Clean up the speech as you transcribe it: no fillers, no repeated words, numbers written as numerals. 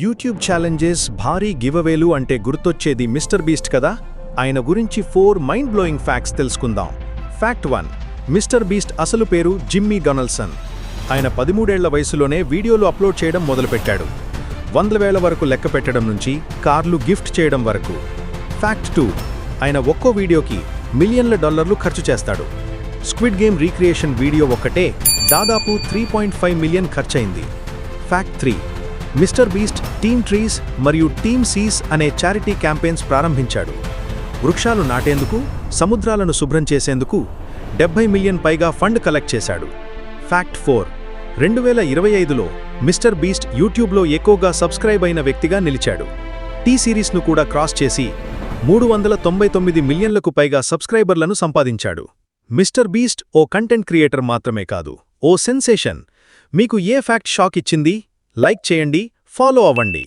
YouTube challenges భారీ గివవేలు అంటే గుర్తొచ్చేది మిస్టర్ బీస్ట్ కదా. ఆయన గురించి 4 మైండ్ బ్లోయింగ్ ఫ్యాక్ట్స్ తెలుసుకుందాం. ఫ్యాక్ట్ 1. మిస్టర్ బీస్ట్ అసలు పేరు జిమ్మీ డొనాల్డ్సన్. ఆయన 13 ఏళ్ల వయసులోనే వీడియోలు అప్లోడ్ చేయడం మొదలుపెట్టాడు. 100,000 వరకు లెక్క పెట్టడం నుంచి కార్లు గిఫ్ట్ చేయడం వరకు. ఫ్యాక్ట్ 2. ఆయన ఒక్కో వీడియోకి మిలియన్ల డాలర్లు ఖర్చు చేస్తాడు. స్క్విడ్ గేమ్ రీక్రియేషన్ వీడియో ఒక్కటే దాదాపు 3.5 మిలియన్ ఖర్చయింది. Fact 3. Mister Beast Team Trees మరియు టీమ్ సీస్ అనే చారిటీ క్యాంపెయిన్స్ ప్రారంభించాడు. వృక్షాలు నాటేందుకు, సముద్రాలను శుభ్రం చేసేందుకు 70 మిలియన్ పైగా ఫండ్ కలెక్ట్ చేశాడు. ఫ్యాక్ట్ 4. 2025లో మిస్టర్ బీస్ట్ యూట్యూబ్లో ఎక్కువగా సబ్స్క్రైబ్ అయిన వ్యక్తిగా నిలిచాడు. టీ సిరీస్ను కూడా క్రాస్ చేసి 399 మిలియన్లకు పైగా సబ్స్క్రైబర్లను సంపాదించాడు. మిస్టర్ బీస్ట్ ఓ కంటెంట్ క్రియేటర్ మాత్రమే కాదు, ఓ సెన్సేషన్. మీకు ఏ ఫ్యాక్ట్ షాక్ ఇచ్చింది? లైక్ చేయండి, ఫాలో అవ్వండి.